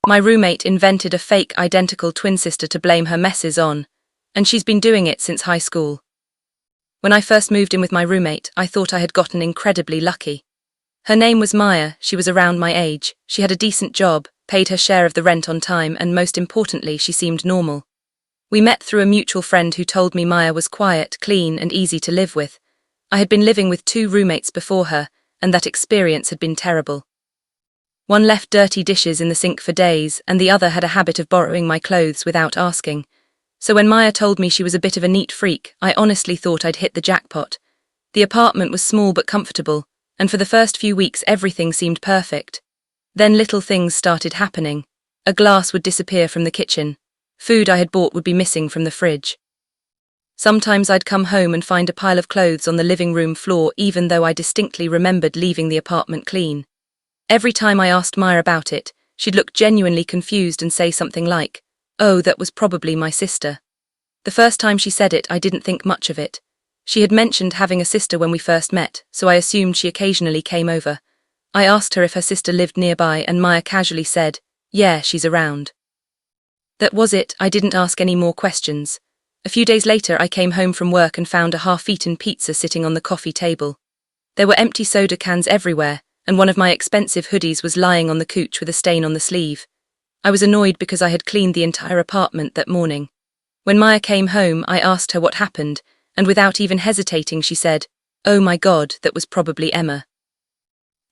My roommate invented a fake identical twin sister to blame her messes on, and she's been doing it since high school. When I first moved in with my roommate, I thought I had gotten incredibly lucky. Her name was Maya, she was around my age, she had a decent job, paid her share of the rent on time, and most importantly, she seemed normal. We met through a mutual friend who told me Maya was quiet, clean, and easy to live with. I had been living with 2 roommates before her, and that experience had been terrible. One left dirty dishes in the sink for days, and the other had a habit of borrowing my clothes without asking. So when Maya told me she was a bit of a neat freak, I honestly thought I'd hit the jackpot. The apartment was small but comfortable, and for the first few weeks everything seemed perfect. Then little things started happening. A glass would disappear from the kitchen. Food I had bought would be missing from the fridge. Sometimes I'd come home and find a pile of clothes on the living room floor, even though I distinctly remembered leaving the apartment clean. Every time I asked Maya about it, she'd look genuinely confused and say something like, "Oh, that was probably my sister." The first time she said it, I didn't think much of it. She had mentioned having a sister when we first met, so I assumed she occasionally came over. I asked her if her sister lived nearby, and Maya casually said, "Yeah, she's around." That was it, I didn't ask any more questions. A few days later, I came home from work and found a half-eaten pizza sitting on the coffee table. There were empty soda cans everywhere, and one of my expensive hoodies was lying on the couch with a stain on the sleeve. I was annoyed because I had cleaned the entire apartment that morning. When Maya came home, I asked her what happened, and without even hesitating she said, "Oh my God, that was probably Emma."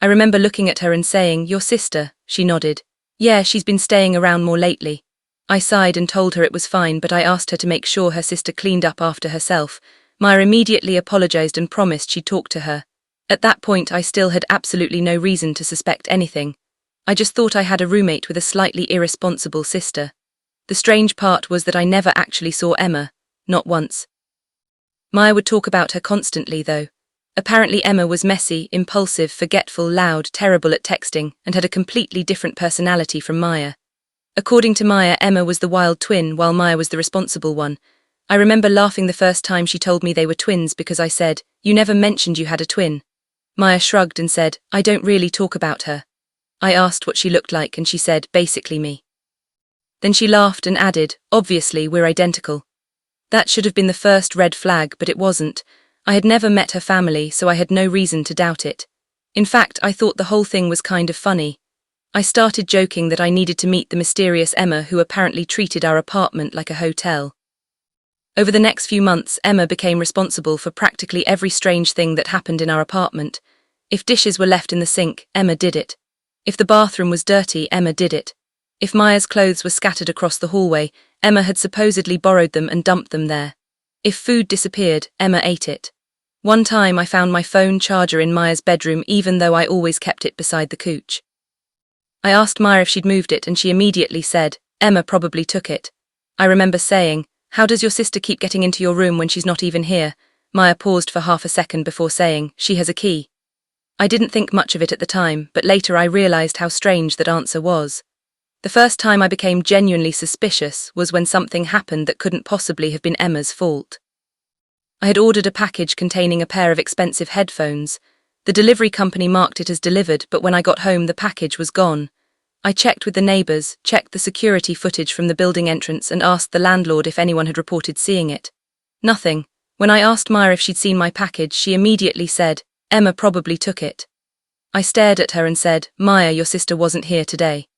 I remember looking at her and saying, "Your sister?" She nodded. "Yeah, she's been staying around more lately." I sighed and told her it was fine, but I asked her to make sure her sister cleaned up after herself. Maya immediately apologized and promised she'd talk to her. At that point, I still had absolutely no reason to suspect anything. I just thought I had a roommate with a slightly irresponsible sister. The strange part was that I never actually saw Emma, not once. Maya would talk about her constantly, though. Apparently Emma was messy, impulsive, forgetful, loud, terrible at texting, and had a completely different personality from Maya. According to Maya, Emma was the wild twin, while Maya was the responsible one. I remember laughing the first time she told me they were twins because I said, "You never mentioned you had a twin." Maya shrugged and said, "I don't really talk about her." I asked what she looked like and she said, "Basically me." Then she laughed and added, "Obviously, we're identical." That should have been the first red flag, but it wasn't. I had never met her family, so I had no reason to doubt it. In fact, I thought the whole thing was kind of funny. I started joking that I needed to meet the mysterious Emma who apparently treated our apartment like a hotel. Over the next few months, Emma became responsible for practically every strange thing that happened in our apartment. If dishes were left in the sink, Emma did it. If the bathroom was dirty, Emma did it. If Maya's clothes were scattered across the hallway, Emma had supposedly borrowed them and dumped them there. If food disappeared, Emma ate it. One time I found my phone charger in Maya's bedroom even though I always kept it beside the couch. I asked Maya if she'd moved it and she immediately said, "Emma probably took it." I remember saying, "How does your sister keep getting into your room when she's not even here?" Maya paused for half a second before saying, "She has a key." I didn't think much of it at the time, but later I realized how strange that answer was. The first time I became genuinely suspicious was when something happened that couldn't possibly have been Emma's fault. I had ordered a package containing a pair of expensive headphones. The delivery company marked it as delivered, but when I got home the package was gone. I checked with the neighbors, checked the security footage from the building entrance and asked the landlord if anyone had reported seeing it. Nothing. When I asked Maya if she'd seen my package, she immediately said, "Emma probably took it." I stared at her and said, "Maya, your sister wasn't here today."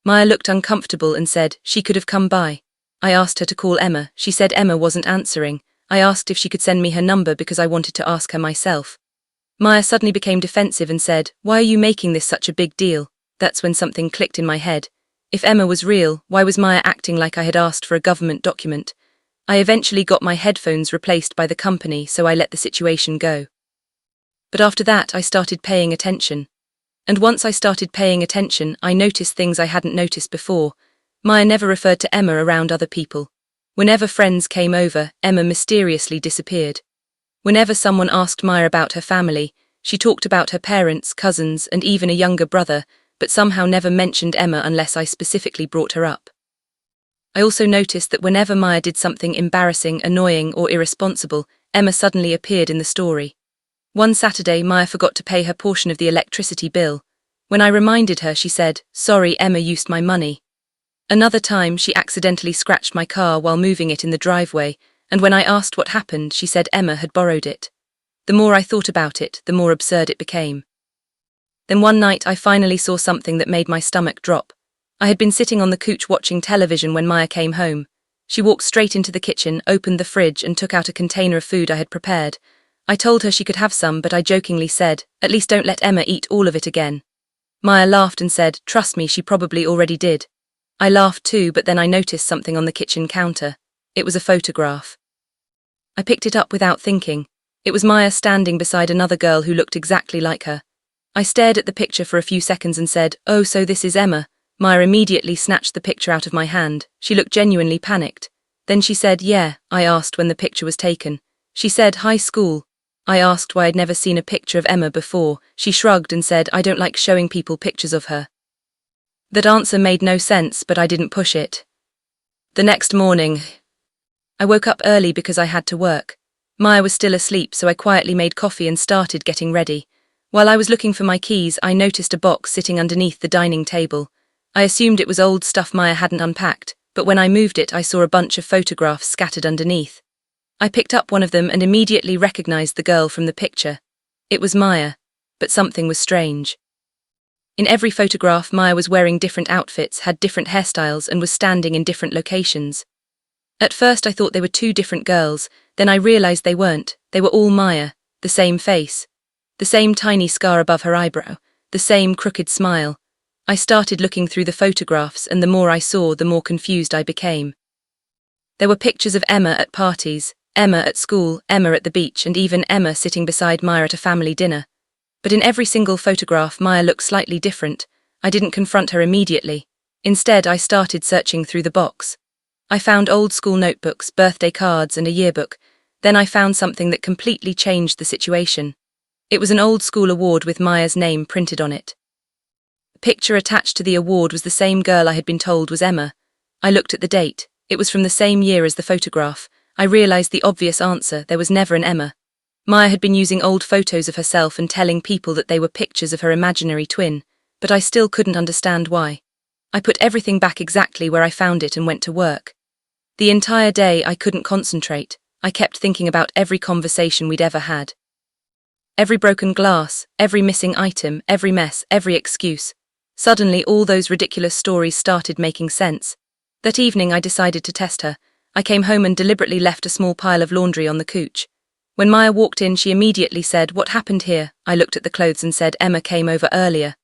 Maya looked uncomfortable and said, "She could have come by." I asked her to call Emma. She said Emma wasn't answering. I asked if she could send me her number because I wanted to ask her myself. Maya suddenly became defensive and said, "Why are you making this such a big deal?" That's when something clicked in my head. If Emma was real, why was Maya acting like I had asked for a government document? I eventually got my headphones replaced by the company, so I let the situation go. But after that, I started paying attention. And once I started paying attention, I noticed things I hadn't noticed before. Maya never referred to Emma around other people. Whenever friends came over, Emma mysteriously disappeared. Whenever someone asked Maya about her family, she talked about her parents, cousins, and even a younger brother, but somehow never mentioned Emma unless I specifically brought her up. I also noticed that whenever Maya did something embarrassing, annoying, or irresponsible, Emma suddenly appeared in the story. One Saturday, Maya forgot to pay her portion of the electricity bill. When I reminded her, she said, "Sorry, Emma used my money." Another time, she accidentally scratched my car while moving it in the driveway, and when I asked what happened, she said Emma had borrowed it. The more I thought about it, the more absurd it became. Then one night, I finally saw something that made my stomach drop. I had been sitting on the couch watching television when Maya came home. She walked straight into the kitchen, opened the fridge, and took out a container of food I had prepared. I told her she could have some, but I jokingly said, "At least don't let Emma eat all of it again." Maya laughed and said, "Trust me, she probably already did." I laughed too, but then I noticed something on the kitchen counter. It was a photograph. I picked it up without thinking. It was Maya standing beside another girl who looked exactly like her. I stared at the picture for a few seconds and said, "Oh, so this is Emma." Maya immediately snatched the picture out of my hand. She looked genuinely panicked. Then she said, "Yeah." I asked when the picture was taken. She said, "High school." I asked why I'd never seen a picture of Emma before. She shrugged and said, "I don't like showing people pictures of her." That answer made no sense, but I didn't push it. The next morning, I woke up early because I had to work. Maya was still asleep, so I quietly made coffee and started getting ready. While I was looking for my keys, I noticed a box sitting underneath the dining table. I assumed it was old stuff Maya hadn't unpacked, but when I moved it, I saw a bunch of photographs scattered underneath. I picked up one of them and immediately recognized the girl from the picture. It was Maya, but something was strange. In every photograph, Maya was wearing different outfits, had different hairstyles, and was standing in different locations. At first I thought they were two different girls, then I realized they weren't. They were all Maya, the same face, the same tiny scar above her eyebrow, the same crooked smile. I started looking through the photographs, and the more I saw, the more confused I became. There were pictures of Emma at parties, Emma at school, Emma at the beach, and even Emma sitting beside Maya at a family dinner. But in every single photograph, Maya looked slightly different. I didn't confront her immediately. Instead, I started searching through the box. I found old school notebooks, birthday cards, and a yearbook. Then I found something that completely changed the situation. It was an old school award with Maya's name printed on it. The picture attached to the award was the same girl I had been told was Emma. I looked at the date. It was from the same year as the photograph. I realized the obvious answer: there was never an Emma. Maya had been using old photos of herself and telling people that they were pictures of her imaginary twin, but I still couldn't understand why. I put everything back exactly where I found it and went to work. The entire day I couldn't concentrate. I kept thinking about every conversation we'd ever had. Every broken glass, every missing item, every mess, every excuse. Suddenly all those ridiculous stories started making sense. That evening I decided to test her. I came home and deliberately left a small pile of laundry on the couch. When Maya walked in, she immediately said, "What happened here?" I looked at the clothes and said, "Emma came over earlier."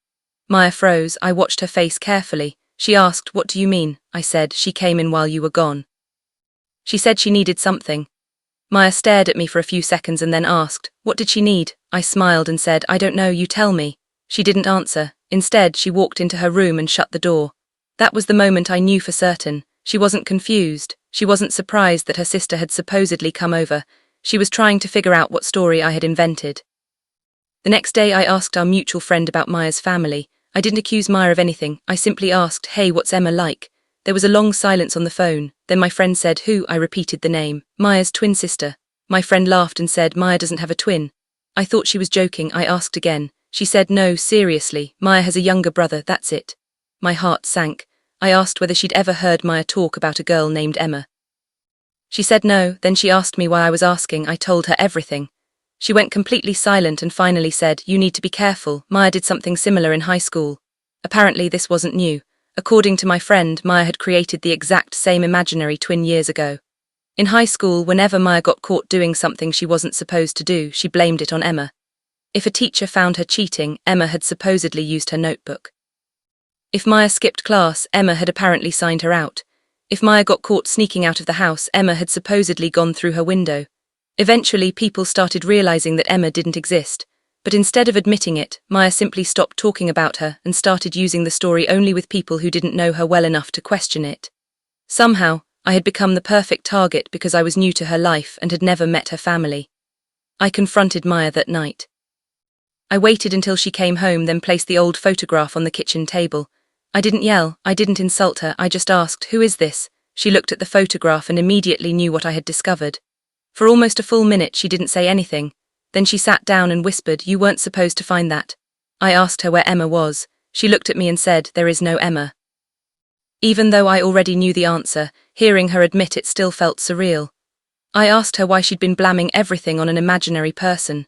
Maya froze. I watched her face carefully. She asked, "What do you mean?" I said, "She came in while you were gone." She said she needed something. Maya stared at me for a few seconds and then asked, "What did she need?" I smiled and said, "I don't know, you tell me." She didn't answer. Instead, she walked into her room and shut the door. That was the moment I knew for certain. She wasn't confused. She wasn't surprised that her sister had supposedly come over. She was trying to figure out what story I had invented. The next day I asked our mutual friend about Maya's family. I didn't accuse Maya of anything. I simply asked, "Hey, what's Emma like?" There was a long silence on the phone. Then my friend said, "Who?" I repeated the name. "Maya's twin sister." My friend laughed and said, "Maya doesn't have a twin." I thought she was joking. I asked again. She said, "No, seriously, Maya has a younger brother, that's it." My heart sank. I asked whether she'd ever heard Maya talk about a girl named Emma. She said no. Then she asked me why I was asking. I told her everything. She went completely silent and finally said, "You need to be careful. Maya did something similar in high school." Apparently this wasn't new. According to my friend, Maya had created the exact same imaginary twin years ago. In high school, whenever Maya got caught doing something she wasn't supposed to do, she blamed it on Emma. If a teacher found her cheating, Emma had supposedly used her notebook. If Maya skipped class, Emma had apparently signed her out. If Maya got caught sneaking out of the house, Emma had supposedly gone through her window. Eventually, people started realizing that Emma didn't exist, but instead of admitting it, Maya simply stopped talking about her and started using the story only with people who didn't know her well enough to question it. Somehow, I had become the perfect target because I was new to her life and had never met her family. I confronted Maya that night. I waited until she came home, then placed the old photograph on the kitchen table. I didn't yell, I didn't insult her, I just asked, "Who is this?" She looked at the photograph and immediately knew what I had discovered. For almost a full minute she didn't say anything. Then she sat down and whispered, "You weren't supposed to find that." I asked her where Emma was. She looked at me and said, "There is no Emma." Even though I already knew the answer, hearing her admit it still felt surreal. I asked her why she'd been blaming everything on an imaginary person.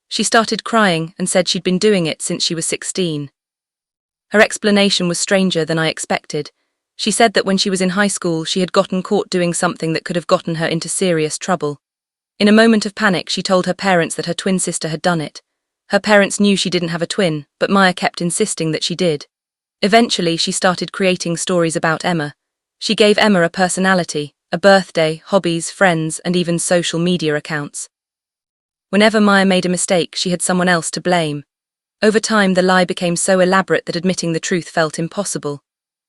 She started crying and said she'd been doing it since she was 16. Her explanation was stranger than I expected. She said that when she was in high school, she had gotten caught doing something that could have gotten her into serious trouble. In a moment of panic, she told her parents that her twin sister had done it. Her parents knew she didn't have a twin, but Maya kept insisting that she did. Eventually, she started creating stories about Emma. She gave Emma a personality, a birthday, hobbies, friends, and even social media accounts. Whenever Maya made a mistake, she had someone else to blame. Over time, the lie became so elaborate that admitting the truth felt impossible.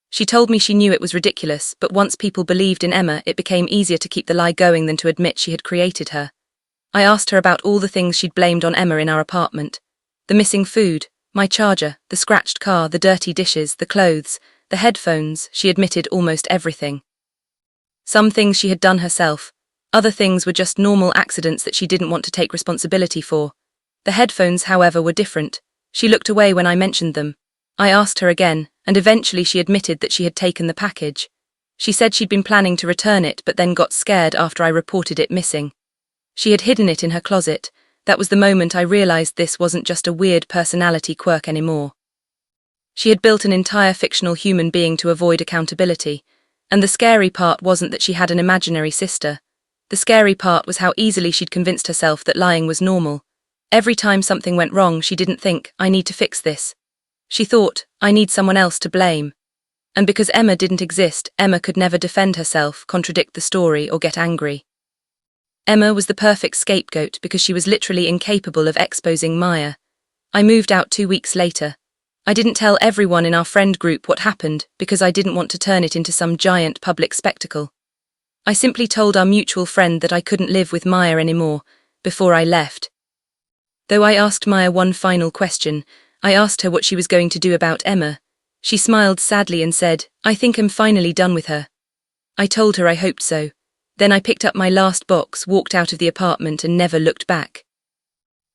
She told me she knew it was ridiculous, but once people believed in Emma, it became easier to keep the lie going than to admit she had created her. I asked her about all the things she'd blamed on Emma in our apartment. The missing food, my charger, the scratched car, the dirty dishes, the clothes, the headphones. She admitted almost everything. Some things she had done herself. Other things were just normal accidents that she didn't want to take responsibility for. The headphones, however, were different. She looked away when I mentioned them. I asked her again, and eventually she admitted that she had taken the package. She said she'd been planning to return it but then got scared after I reported it missing. She had hidden it in her closet. That was the moment I realized this wasn't just a weird personality quirk anymore. She had built an entire fictional human being to avoid accountability, and the scary part wasn't that she had an imaginary sister. The scary part was how easily she'd convinced herself that lying was normal. Every time something went wrong, she didn't think, "I need to fix this." She thought, "I need someone else to blame." And because Emma didn't exist, Emma could never defend herself, contradict the story, or get angry. Emma was the perfect scapegoat because she was literally incapable of exposing Maya. I moved out 2 weeks later. I didn't tell everyone in our friend group what happened because I didn't want to turn it into some giant public spectacle. I simply told our mutual friend that I couldn't live with Maya anymore, before I left. Though I asked Maya one final question, I asked her what she was going to do about Emma. She smiled sadly and said, "I think I'm finally done with her." I told her I hoped so. Then I picked up my last box, walked out of the apartment, and never looked back.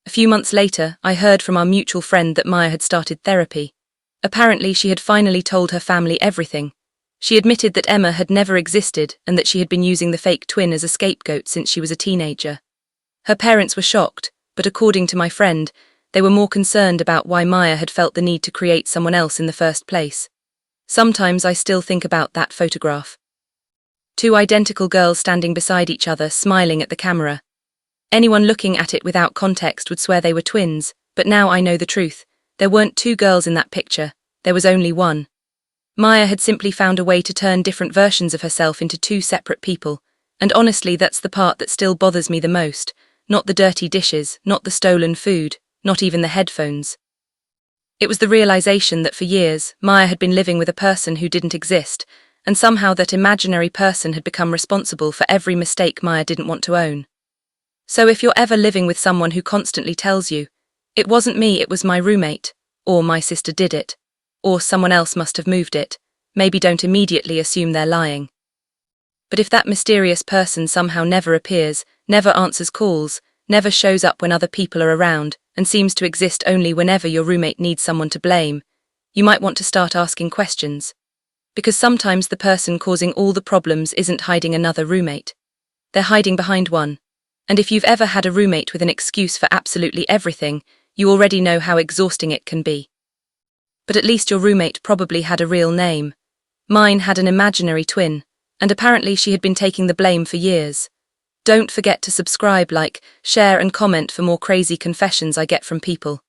A few months later, I heard from our mutual friend that Maya had started therapy. Apparently, she had finally told her family everything. She admitted that Emma had never existed and that she had been using the fake twin as a scapegoat since she was a teenager. Her parents were shocked, but according to my friend, they were more concerned about why Maya had felt the need to create someone else in the first place. Sometimes I still think about that photograph. Two identical girls standing beside each other, smiling at the camera. Anyone looking at it without context would swear they were twins, but now I know the truth. There weren't two girls in that picture, there was only one. Maya had simply found a way to turn different versions of herself into two separate people, and honestly that's the part that still bothers me the most, not the dirty dishes, not the stolen food, not even the headphones. It was the realization that for years, Maya had been living with a person who didn't exist, and somehow that imaginary person had become responsible for every mistake Maya didn't want to own. So if you're ever living with someone who constantly tells you, "It wasn't me, it was my roommate," or "My sister did it," or "Someone else must have moved it," maybe don't immediately assume they're lying. But if that mysterious person somehow never appears, never answers calls, never shows up when other people are around, and seems to exist only whenever your roommate needs someone to blame, you might want to start asking questions. Because sometimes the person causing all the problems isn't hiding another roommate. They're hiding behind one. And if you've ever had a roommate with an excuse for absolutely everything, you already know how exhausting it can be. But at least your roommate probably had a real name. Mine had an imaginary twin, and apparently she had been taking the blame for years. Don't forget to subscribe, like, share and comment for more crazy confessions I get from people.